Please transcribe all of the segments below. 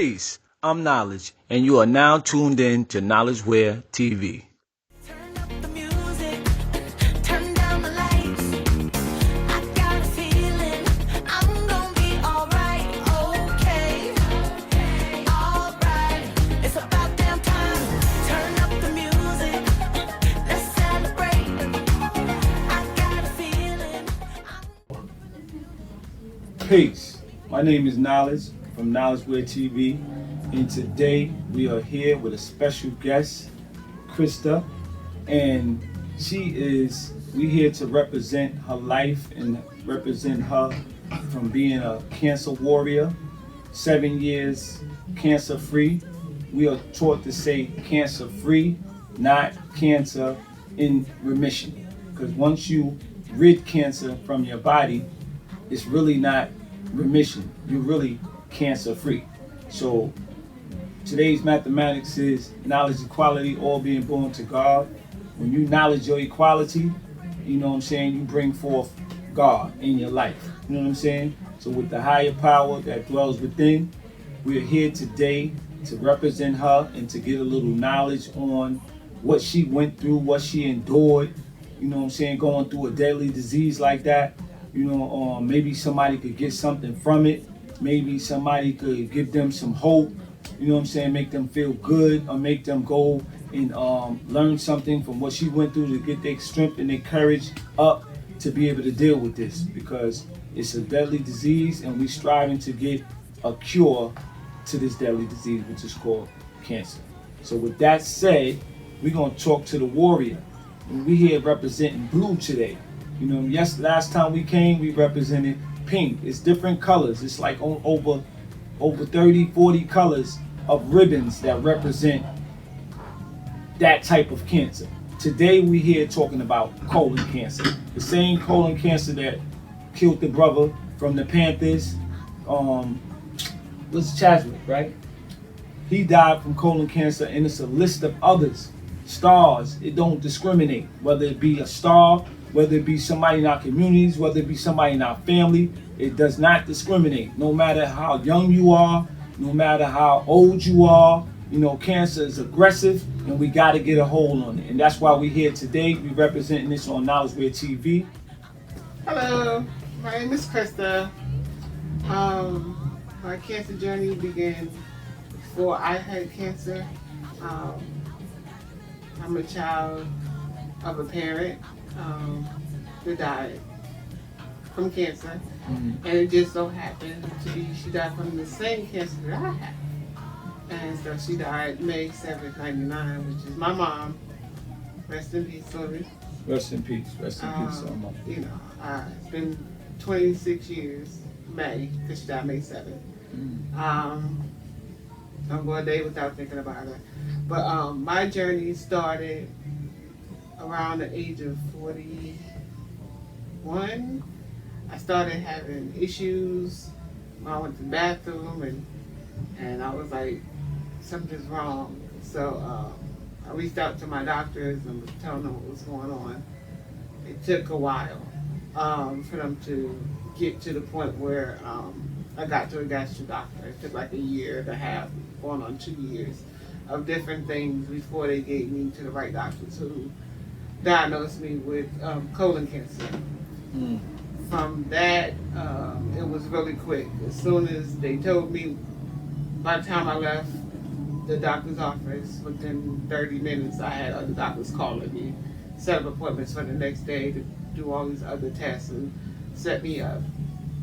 Peace. I'm Knowledge, and you are now tuned in to KnowledgewearTV. Turn up the music, turn down the lights. I got a feeling I'm gonna be alright, okay, alright. It's about damn time. Turn up the music, let's celebrate. I got a feeling. Peace. My name is Knowledge from KnowledgewearTV, and today we are here with a special guest, Krista, and we're here to represent her life and represent her from being a cancer warrior, 7 years cancer free. We are taught to say cancer free, not cancer in remission, because once you rid cancer from your body, it's really not remission. You're really cancer free. So today's mathematics is knowledge equality, all being born to God. When you knowledge your equality, you know what I'm saying, you bring forth God in your life. You know what I'm saying? So with the higher power that dwells within, we're here today to represent her and to get a little knowledge on what she went through, what she endured, you know what I'm saying, going through a deadly disease like that. You know, maybe somebody could get something from it. Maybe somebody could give them some hope, you know what I'm saying, make them feel good, or make them go and learn something from what she went through to get their strength and their courage up to be able to deal with this, because it's a deadly disease and we're striving to get a cure to this deadly disease, which is called cancer. So with that said, we're going to talk to the warrior. And we here representing blue today. You know, last time we came, we represented pink. It's different colors. It's like over 30, 40 colors of ribbons that represent that type of cancer. Today we here talking about colon cancer. The same colon cancer that killed the brother from the Panthers, was Chadwick, right? He died from colon cancer, and it's a list of others. Stars, it don't discriminate, whether it be a star, whether it be somebody in our communities, whether it be somebody in our family. It does not discriminate. No matter how young you are, no matter how old you are, you know, cancer is aggressive and we got to get a hold on it. And that's why we're here today. We're representing this on KnowledgewearTV. Hello, my name is Krista. My cancer journey began before I had cancer. I'm a child of a parent that died from cancer, and it just so happened to be she died from the same cancer that I had. And so she died May 7th, 99, which is my mom. Rest in peace, Lori. Rest in peace. Rest in peace, Mama. You know, it's been 26 years, May, because she died May 7th. Don't go a day without thinking about her. But my journey started around the age of 41. I started having issues when I went to the bathroom, and I was like, something's wrong. So I reached out to my doctors and was telling them what was going on. It took a while for them to get to the point where I got to a gastro doctor. It took like a year and a half, going on 2 years, of different things before they gave me to the right doctors who diagnosed me with colon cancer. From that, it was really quick. As soon as they told me, by the time I left the doctor's office, within 30 minutes, I had other doctors calling me, set up appointments for the next day to do all these other tests and set me up.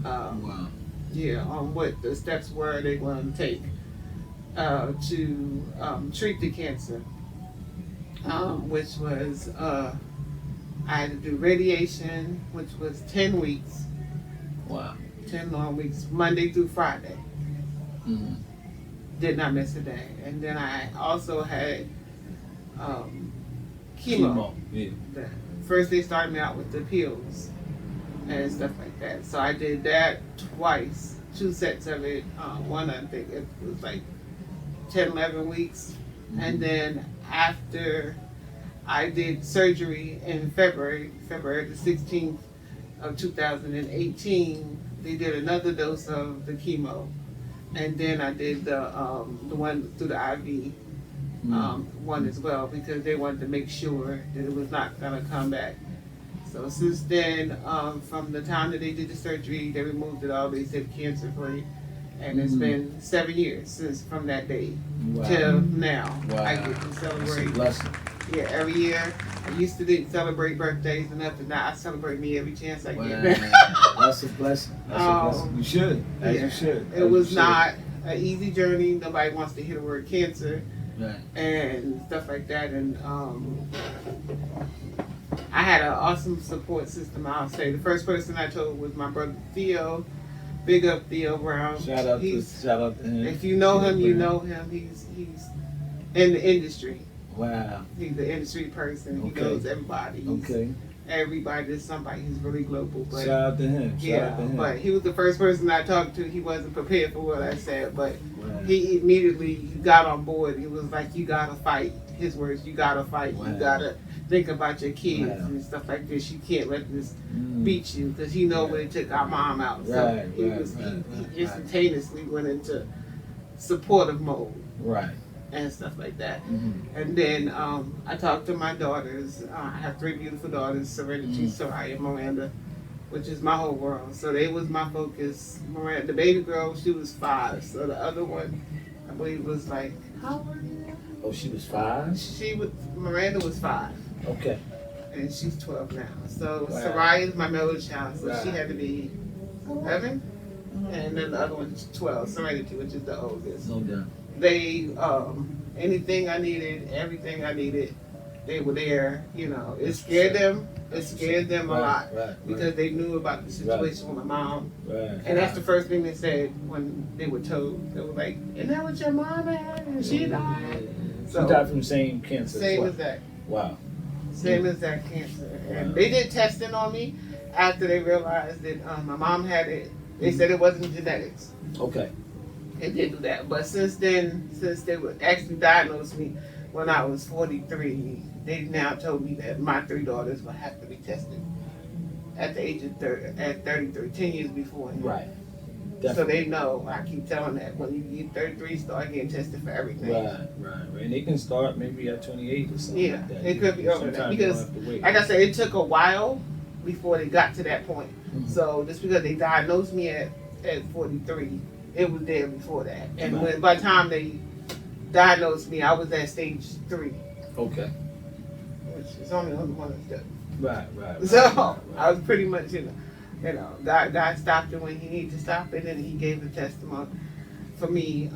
Wow. Yeah, on what the steps were they were going to take to treat the cancer, which was I had to do radiation, which was 10 weeks. Wow. 10 long weeks, Monday through Friday. Did not miss a day. And then I also had chemo. Yeah. First they started me out with the pills and stuff like that. So I did that twice, 2 sets of it. One, I think it was like 10, 11 weeks. And then after I did surgery in February the 16th of 2018, they did another dose of the chemo. and then I did the one through the IV one as well, because they wanted to make sure that it was not gonna come back. So since then, from the time that they did the surgery, they removed it all. They said cancer free, and it's been 7 years since from that day till now. Wow. I get to That's a celebrate. blessing. Yeah, every year. I used to didn't celebrate birthdays and nothing. Now I celebrate me every chance I Wow. get. That's a blessing. That's a blessing. You should. As Yeah. you should. It was not an easy journey. Nobody wants to hear the word cancer Right. and stuff like that. And I had an awesome support system. I'll say the first person I told was my brother Theo. Big up Theo Brown. Shout out to him. If you know Theo him, you Brown. know him. He's in the industry. Wow. He's the industry person. He Okay. knows everybody. He's Okay. everybody. There's somebody who's really global. But Shout out to him. Shout yeah, out to him. but he was the first person I talked to. He wasn't prepared for what I said, but Wow. he immediately got on board. He was like, "You gotta fight." His words, "You gotta fight. Wow. You gotta think about your kids Wow. and stuff like this. You can't let this Mm. beat you," because he know when it took our mom out. So Right, he right, was right, he instantaneously went into supportive mode Right. and stuff like that. Mhm. And then I talked to my daughters. I have 3 beautiful daughters, Serenity, Mm. Soraya, Miranda, which is my whole world. So they was my focus. Miranda, the baby girl, she was 5. So the other one, I believe, was like, how old are you? Oh, she was 5? Miranda was 5. Okay. And she's 12 now. So Wow. Soraya is my middle child, so she Right. had to be 11. And then the other one's 12, Serenity, which is the oldest. No doubt. They anything I needed, everything I needed, they were there. You know, it scared them. It scared them a lot Right. because they knew about the situation with my mom, Right. and that's the first thing they said when they were told. They were like, "Isn't that what your mom had? And she died." She So died from the same cancer. same well. as that. Wow. Same as that cancer. And Wow. they did testing on me after they realized that my mom had it. They said it wasn't genetics. Okay. They did do that. But since then, since they would actually diagnose me when I was 43, they now told me that my 3 daughters would have to be tested at the age of 33, 10 years before. Right. So Definitely. they know, I keep telling that when you get 33, start getting tested for everything. Right. And they can start maybe at 28 or something Yeah, like that. it could be over that, Sometimes you because don't have to wait. Like I said, it took a while before they got to that point. Mhm. So just because they diagnosed me at 43, it was there before that. And Right. when by the time they diagnosed me, I was at stage 3, Okay. which is only one of them. Right. So I was pretty much, God stopped it when He needed to stop it, and He gave the testimony for me.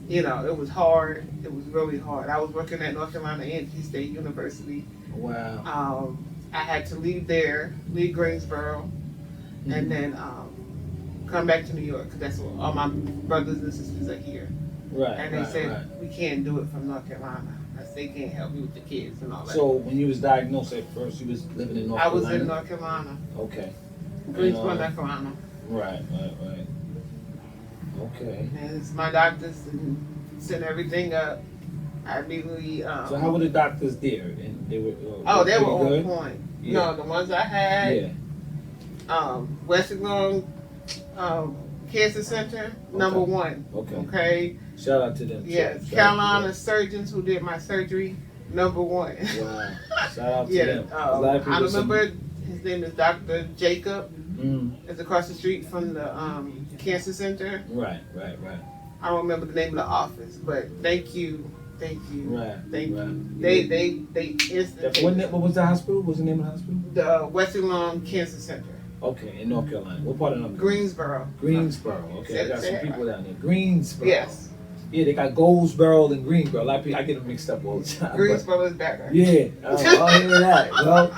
It was hard. It was really hard. I was working at North Carolina A&T State University. Wow. I had to leave Greensboro, Mhm. and then come back to New York, because that's where all my brothers and sisters are here. Right. And they right, said, right. we can't do it from North Carolina. They can't help you with the kids and all that. So when you was diagnosed at first, you was living in North I Carolina? was in North Carolina, Okay. Greensboro, And, North Carolina. Right. Okay. And it's my doctors sent everything up. I immediately. So how were the doctors there? And they were. They were pretty on good? point. Yeah. No, the ones I had. Yeah. Western Long Cancer Center, number 1. Okay. Okay. Shout out to them. Yes. Shout out Carolina surgeons who did my surgery, number 1. to them. Wow. Shout out to Yeah. them. A lot of I people remember his name is Dr. Jacob. Mm, It's across the street from the cancer center. right. I don't remember the name of the office, but thank you. Right. Thank you. right. They instantly. What was the hospital? What was the name of the hospital? The Western Long Cancer Center, Okay, in North Carolina. What part of North Carolina? Greensboro. Greensboro. Okay, I got some people down there. Greensboro. Yes, Yeah, they got Goldsboro and Greensboro. A lot of people, I get them mixed up all the time. but- Greensboro is better. Yeah, I hear that. Well,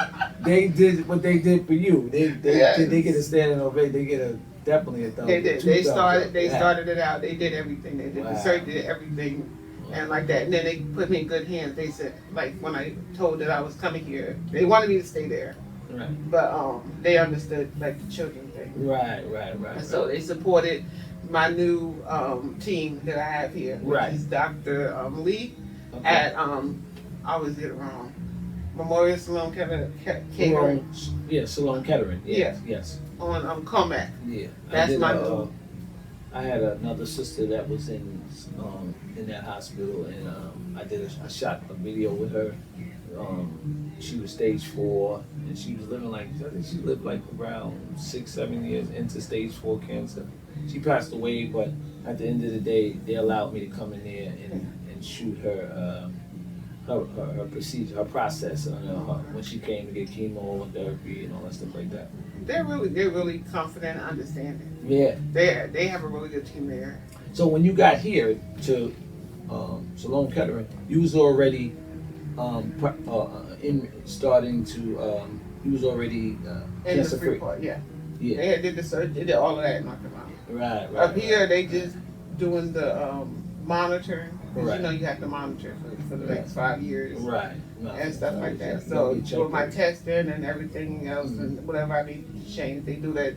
they did what they did for you. They Yes. get a standing ovation. They get definitely a thumbs. They did. 2 They thumbs started. up. They Yeah. started it out. They did everything. They did Wow. the surgery, did everything, and like that. And then they put me in good hands. They said, like when I told that I was coming here, they wanted me to stay there, Right. but they understood like the children thing. Right. And so they supported my new team that I have here, which Right. is Dr. Lee Okay. at I always get it wrong. Memorial Sloan Catering Yeah, Salone Kettering. Yes. on Comac. Yeah. That's I did, my new- I had another sister that was in that hospital, and I shot a video with her. She was stage 4, and she was living I think she lived like around 6-7 years into stage 4 cancer. She passed away, but at the end of the day, they allowed me to come in there and shoot her procedure, her process, when she came to get chemotherapy and all that stuff like that. They're really confident and understanding. Yeah. They have a really good team there. So when you got here to Salone Kettering, you was already starting to you was already In cancer the free free. part, yeah. Yeah. They did the surgery, they did all of that and knocked them out. Right. Up here, they just doing the monitoring. 'Cause Right. you know you have to monitor for the next 5 years. Right. No, And stuff like that. yeah, So you check with my it. testing and everything else and whatever I need to change, they do that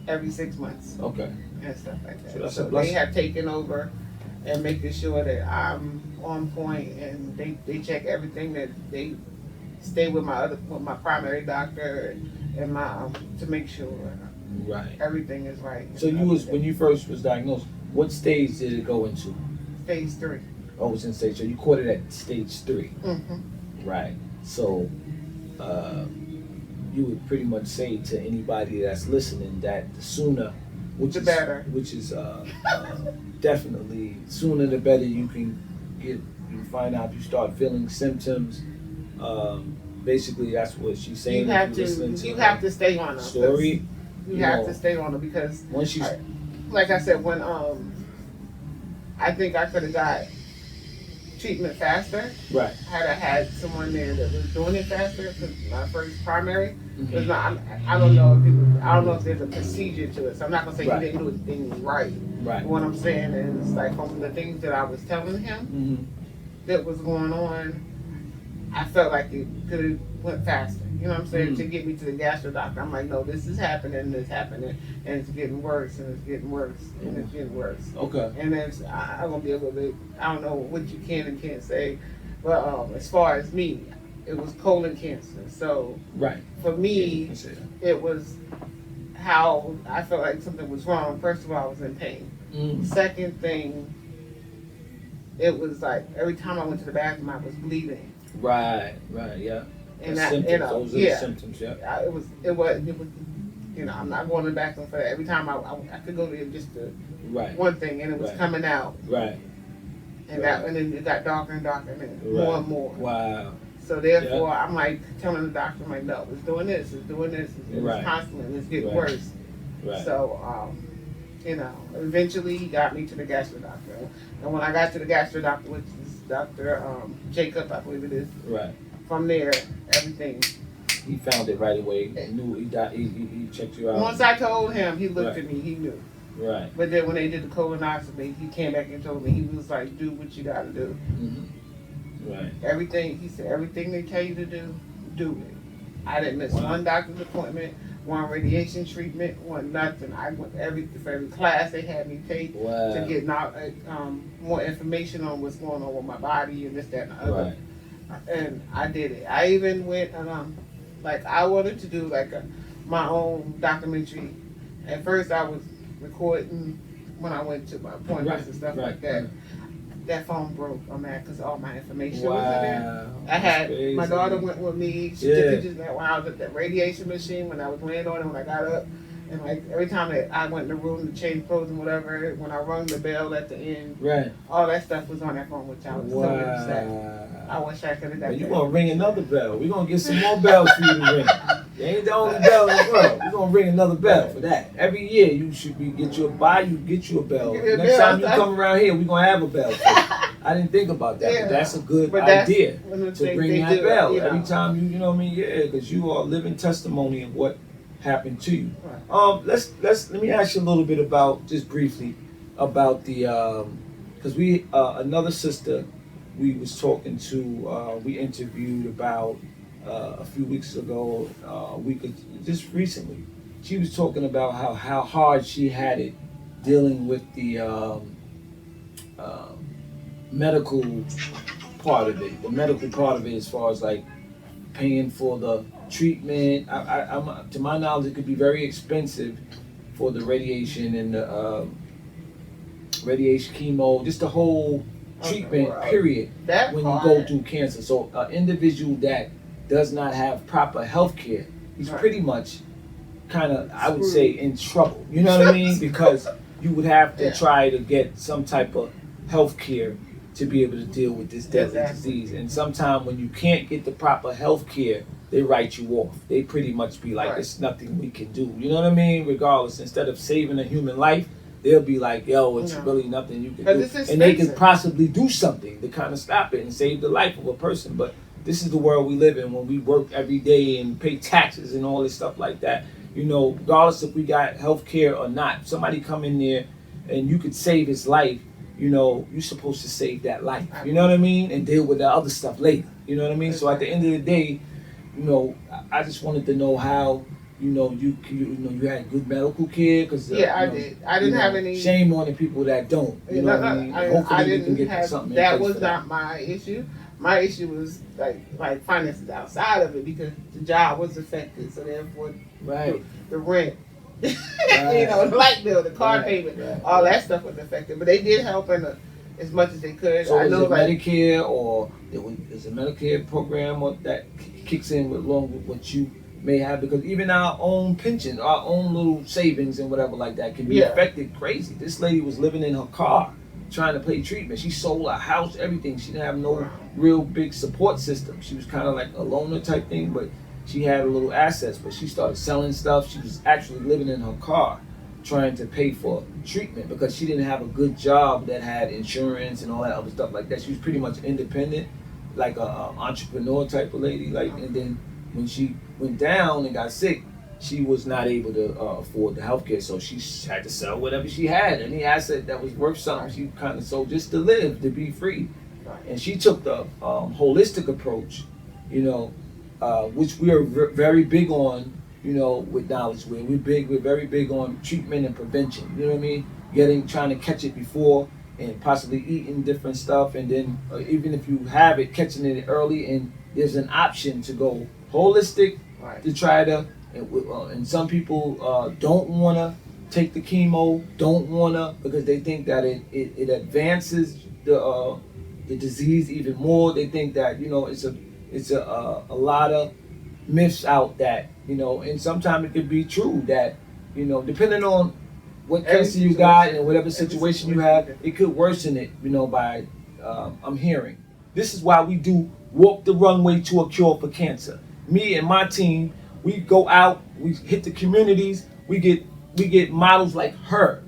every 6 months Okay. and stuff like that. So that's a So they blessing. have taken over and making sure that I'm on point, and they check everything, that they stay with my primary doctor and my to make sure Right. everything is right. So you was when you first was diagnosed, what stage did it go into? Phase 3. Oh, it was in stage. So you caught it at stage 3. Mm-hmm. Right. So you would pretty much say to anybody that's listening that the sooner, The better. which is definitely sooner the better you can find out, you start feeling symptoms. Basically, that's what she's saying. You have to stay on them. Story. You have to stay on them because Once you, like I said, when I think I could have got treatment faster right. had I had someone there that was doing it faster. Because my first primary was Mhm. not. I don't know if I don't know if there's a procedure to it. So I'm not gonna say Right. he didn't do his thing right. Right. What I'm saying is, like, from the things that I was telling him Mm-hmm. that was going on, I felt like it could have went faster. You know what I'm saying? Mm. To get me to the gastro doctor, I'm like, no, this is happening, and it's getting worse, and it's getting worse, and it's getting worse. Okay. And then I'm gonna be able to. I don't know what you can and can't say, but as far as me, it was colon cancer. So Right. for You me, can say that. it was how I felt like something was wrong. First of all, I was in pain. Mm. Second thing, it was like every time I went to the bathroom, I was bleeding. Right. Right. Yeah. And The I, symptoms. you know, Those are yeah, the symptoms. Yeah. It was, you know, I'm not going to the bathroom for that. Every time I could go there just to Right. one thing, and it was Right. coming out, Right. and Right. and then it got darker and darker, and then Right. more and more. Wow. So therefore, I'm like telling the doctor, I'm like, no, it's doing this, it's Right. constantly, and it's getting Right. worse. Right. So, you know, eventually he got me to the gastro doctor, and when I got to the gastro doctor, which is Dr. Jacob, I believe it is, Right. from there, everything. He found it right away. He knew he checked you out. Once I told him, he looked Right. at me, he knew. Right. But then when they did the colonoscopy, he came back and told me, he was like, do what you gotta do. Mm-hmm. Right. Everything, he said, everything they tell you to do it. I didn't miss Wow. one doctor's appointment, one radiation treatment, one nothing. I went for every class they had me take Wow. to get more information on what's going on with my body and this, that, and the other. Right. And I did it. I even went and like I wanted to do like my own documentary. At first I was recording when I went to my appointments Right. and stuff Right. like that. Right. That phone broke. I'm mad because all my information was in there. Wow. I had That's my crazy. daughter went with me. She Yeah. took pictures when I was at that radiation machine, when I was laying on it, when I got up, and like every time that I went in the room to change clothes and whatever, when I rung the bell at the end, Right. all that stuff was on that phone, which I was so upset. I Wow. wish I could have done But you that. gonna ring another bell. We're gonna get some more bells for you to ring. You ain't the only bell in the world. We're gonna ring another bell for that. Every year you should get you a bell. Get me a Next bell. time you come around here, we're gonna have a bell for you. I didn't think about that, Yeah. but that's a good But that's idea one of the to things bring they that do, bell you know. every time you know what I mean? Yeah, because you are a living testimony of what happened to you. Right. Let me ask you a little bit about, just briefly, about the because we another sister we was talking to, we interviewed about a few weeks ago, just recently. She was talking about how hard she had it dealing with the medical part of it. The medical part of it, as far as like paying for the treatment. I'm to my knowledge, it could be very expensive for the radiation and radiation, chemo, just the whole treatment well, period that when you part- go through cancer. So an individual that does not have proper health care, he's Right. pretty much kind of, I would Screwed. say, in trouble. You know what I mean? Because you would have to Yeah. try to get some type of health care to be able to deal with this deadly Exactly. disease. And sometimes when you can't get the proper health care, they write you off. They pretty much be like, Right. "It's nothing we can do." You know what I mean? Regardless, instead of saving a human life, they'll be like, "Yo, it's No. really nothing you can 'Cause do," it's and they can expensive. possibly do something to kind of stop it and save the life of a person. But this is the world we live in when we work every day and pay taxes and all this stuff like that. You know, regardless if we got health care or not, somebody come in there and you could save his life. You know, you're supposed to save that life. You know what I mean? And deal with the other stuff later. You know what I mean? So at the end of the day, you know, I just wanted to know how, you know, you had good medical care, because Yeah, I did. I didn't have any. Shame on the people that don't. You know what I mean? I Hopefully you can didn't get have. something. in That place was for that. not my issue. My issue was like finances outside of it, because the job was affected. So therefore, Right. the rent, Right. you know, the light bill, the car Right, payment, right, all right. that stuff was affected. But they did help as much as they could. So I is know, it like, Medicare, or is a Medicare program that kicks in along with what you may have? Because even our own pension, our own little savings and whatever like that can be Yeah. affected crazy. This lady was living in her car trying to pay treatment. She sold her house, everything. She didn't have no real big support system. She was kind of like a loner type thing, but she had a little assets. But she started selling stuff. She was actually living in her car trying to pay for treatment because she didn't have a good job that had insurance and all that other stuff like that. She was pretty much independent, like a entrepreneur type of lady. Like, and then when she went down and got sick, she was not able to afford the healthcare, so she had to sell whatever she had. Any asset that was worth something, she kind of sold just to live, to be free. And she took the holistic approach, you know, which we are very big on. You know, with KnowledgeWear, we're very big on treatment and prevention. You know what I mean? Trying to catch it before, and possibly eating different stuff, and then even if you have it, catching it early. And there's an option to go holistic to try to. And some people don't want to take the chemo, don't want to, because they think that it advances the disease even more. They think that, you know, it's a lot of myths out that, you know, and sometimes it could be true that, you know, depending on what cancer you got and whatever situation you have, it could worsen it, you know, by, I'm hearing. This is why we do Walk the Runway to a Cure for Cancer. Me and my team, we go out, we hit the communities, we get models like her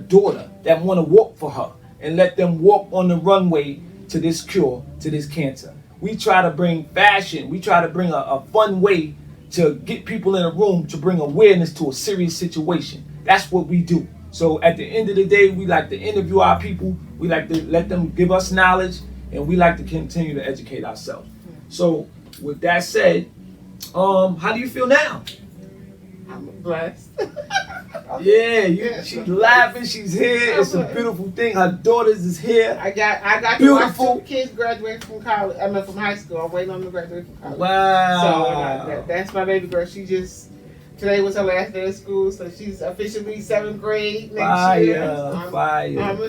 daughter that want to walk for her, and let them walk on the runway to this cure, to this cancer. We try to bring fashion, we try to bring a fun way to get people in a room, to bring awareness to a serious situation. That's what we do. So at the end of the day, we like to interview our people, we like to let them give us knowledge, and we like to continue to educate ourselves. So with that said, how do you feel now? I'm blessed. Yeah, she's laughing, she's here. It's a beautiful thing. Her daughters is here. I got Beautiful. to watch 2 kids graduate from college. I mean, from high school. I'm waiting on them to graduate from college. Wow. So that's my baby girl. Today was her last day of school, so she's officially 7th grade next year. I'm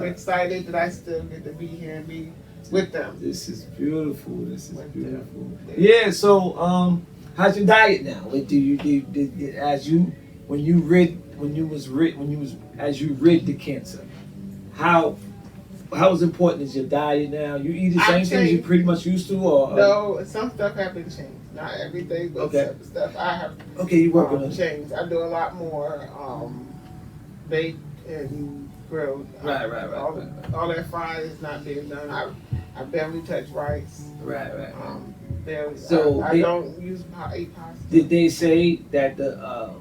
excited that I still get to be here and be with them. This is beautiful. Yeah. So, how's your diet now? What do you as you rid the cancer? How important is your diet now? You eat the same things you pretty much used to, or no? Some stuff have been changed. Not everything, but some stuff I have. Okay, you working on changed. I do a lot more baked and grilled. Right. All that fried is not being done. I barely touch rice. Right. Barely. So I don't eat pasta. Did they say that the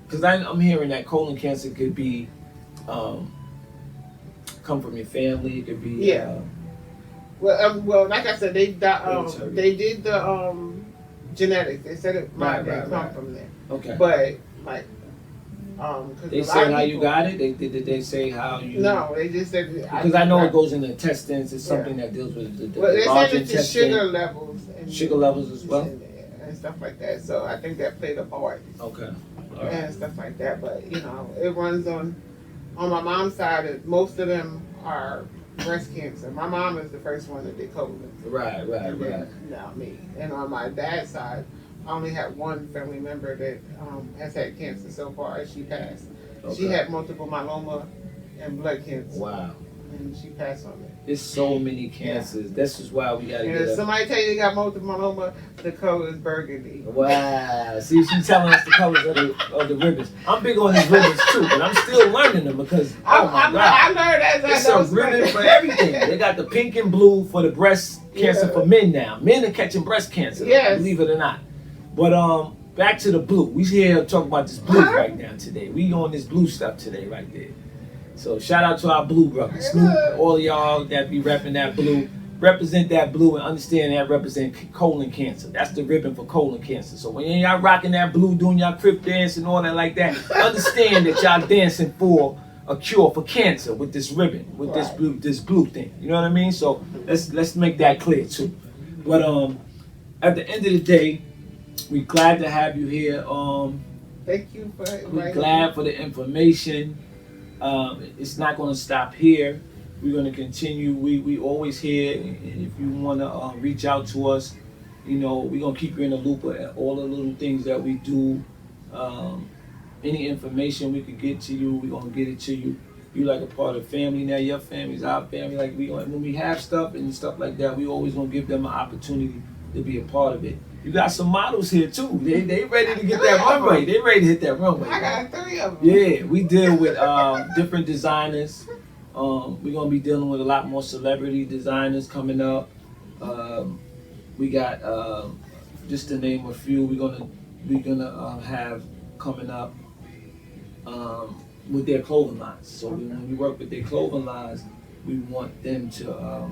because I'm hearing that colon cancer could be come from your family? It could be Well, like I said, they did the genetics. They said it might come from there. Okay. But like, they said how you got it. Did they say how you? No, they just said because I know it goes in the intestines. It's something that deals with the well, they large said it's intestine. sugar levels. And sugar levels as well. And stuff like that. So I think that played a part. Okay. And stuff like that. But you know, it runs on on my mom's side, most of them are breast cancer. My mom is the first one that did colon. Right. And then now me. And on my dad's side, I only have one family member that has had cancer so far, and she passed. Okay. She had multiple myeloma and blood cancer. Wow. And she passed on it. There's so many cancers. This is why we gotta And get if up. somebody tell you they got multiple myeloma, the color is burgundy. Wow. See, she's telling us the colors of the ribbons. I'm big on these ribbons too, but I'm still learning them because oh my God. I learned as I It's know. a ribbon for everything. They got the pink and blue for the breast cancer for men now. Men are catching breast cancer, Yes. believe it or not. But back to the blue. We here talking about this blue right now today. We on this blue stuff today right there. So shout out to our blue brothers. Snoop, all of y'all that be repping that blue. Represent that blue and understand that represent colon cancer. That's the ribbon for colon cancer. So when y'all rocking that blue, doing y'all crip dance and all that like that, understand that y'all dancing for a cure for cancer with this ribbon, with this blue thing. You know what I mean? So let's make that clear too. But at the end of the day, we glad to have you here. Thank you for We're glad for the information. It's not going to stop here. We're going to continue. We always here. If you want to reach out to us, you know, we're going to keep you in the loop of all the little things that we do. Any information we could get to you, we're going to get it to you. You like a part of the family now. Your family's our family. Like when we have stuff and stuff like that, we always going to give them an opportunity to be a part of it. You got some models here too. They ready to get that runway. They ready to hit that runway. I got 3 of them. Yeah, we deal with different designers. We're gonna be dealing with a lot more celebrity designers coming up. We got just to name a few. We're gonna have coming up with their clothing lines. So when we work with their clothing lines, we want them to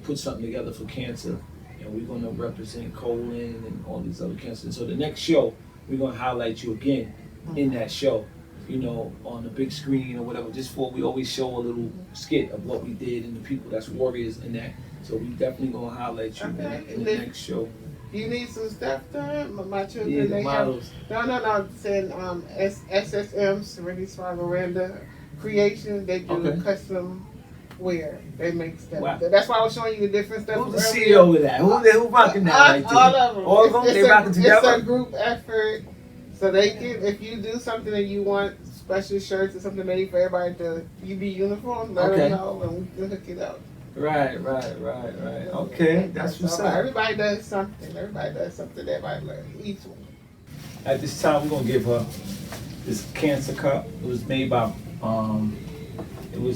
put something together for cancer. And we're going to represent colon and all these other cancers. So the next show, we're going to highlight you again in that show, you know, on the big screen or whatever, just for we always show a little skit of what we did and the people that's warriors in that. So we definitely going to highlight you in the next show. You need some stuff done? My children, Yeah, the they models. have... No. Saying SSM, Serenity Smile Miranda Creation, they do custom wear. They make stuff. Wow. That's why I was showing you the different stuff. Who's the CEO of that? Who rocking that right there? All of them. All of them? They rocking together? It's a group effort. So they can, if you do something and you want special shirts or something made for everybody to be uniform, let them know and we can hook it up. Right. Okay, that's what's up. Everybody does something. Everybody learns. Each one. At this time, we're gonna give her this cancer cup. It was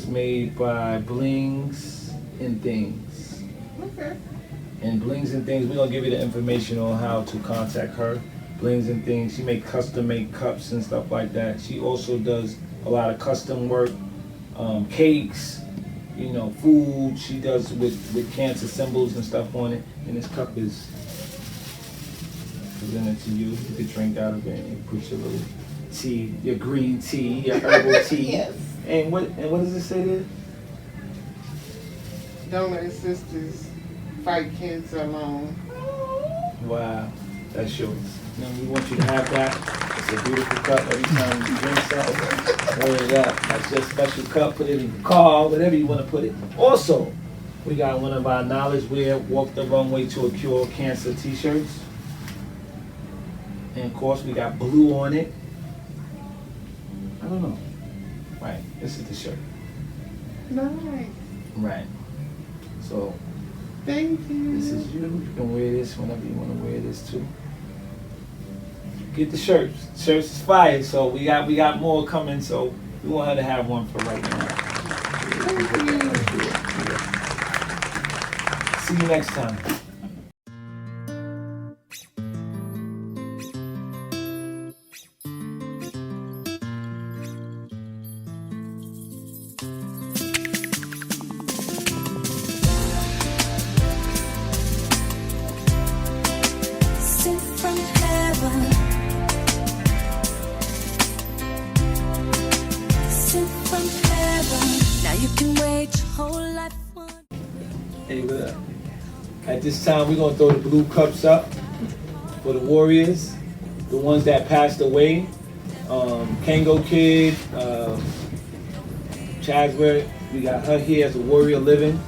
made by Blings and Things. Okay. And Blings and Things, we're gonna give you the information on how to contact her. Blings and Things, she make custom made cups and stuff like that. She also does a lot of custom work, cakes, you know, food. She does with cancer symbols and stuff on it. And this cup is presented to you. You could drink out of it and put your little tea, your green tea, your herbal tea. Yes. And what does it say there? Don't let sisters fight cancer alone. Wow, that's yours. Now we want you to have that. It's a beautiful cup. Every time you drink something, wear it up. That's your special cup. Put it in your car, whatever you want to put it. Also, we got one of our Knowledge Wear Walk the Runway to a Cure Cancer t-shirts. And of course, we got blue on it. I don't know. Right, this is the shirt. Nice. Right. So, Thank you. this is you. You can wear this whenever you want to wear this too. Get the shirts. Shirts is fire. So we got more coming. So we want her to have one for right now. See you next time. Sent from heaven. Sent from heaven. Now you can wait your whole life on. Hey, what up? At this time, we're gonna throw the blue cups up for the warriors, the ones that passed away. Kango Kid, Chasware, we got her here as a warrior living,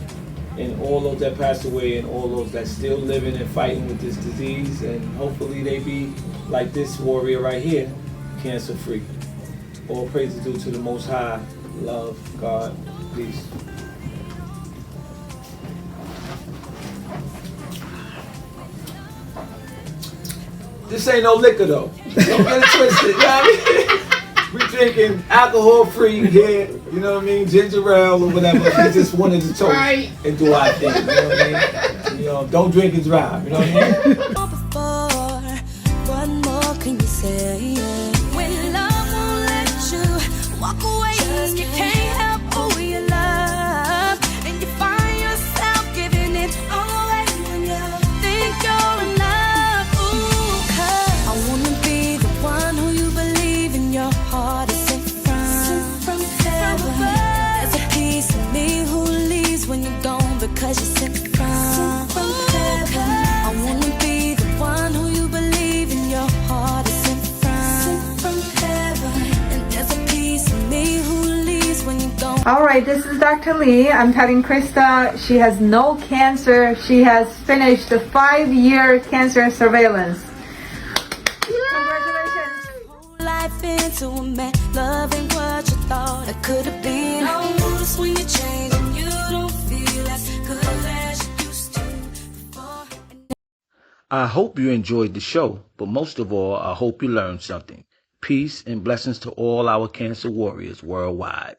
and all those that passed away and all those that still living and fighting with this disease, and hopefully they be like this warrior right here, cancer free. All praise is due to the Most High. Love, God, peace. This ain't no liquor though. Don't get it twisted, you know what I mean? We drinking alcohol free here, you know what I mean? Ginger ale or whatever. We just wanted to toast and do our thing, you know what I mean? You know, don't drink and drive, you know what I mean? What more can you say? When love won't let you walk away, you can't help who you love, and you find yourself giving it all away when you think you're enough. Ooh, 'cause I wanna be the one who you believe in your heart is sent from heaven. There's a piece of me who leaves when you're gone because you're sent from heaven. I wanna be the one who you believe in your heart is sent from heaven. And there's a piece of me who leaves when you're gone. All right, this is Dr. Lee. I'm telling Krista she has no cancer. She has finished the 5-year cancer surveillance. Congratulations. Whole life into a man, loving what you thought it could have been. I notice when you change and you don't feel as good as you used to before. I hope you enjoyed the show, but most of all, I hope you learned something. Peace and blessings to all our cancer warriors worldwide.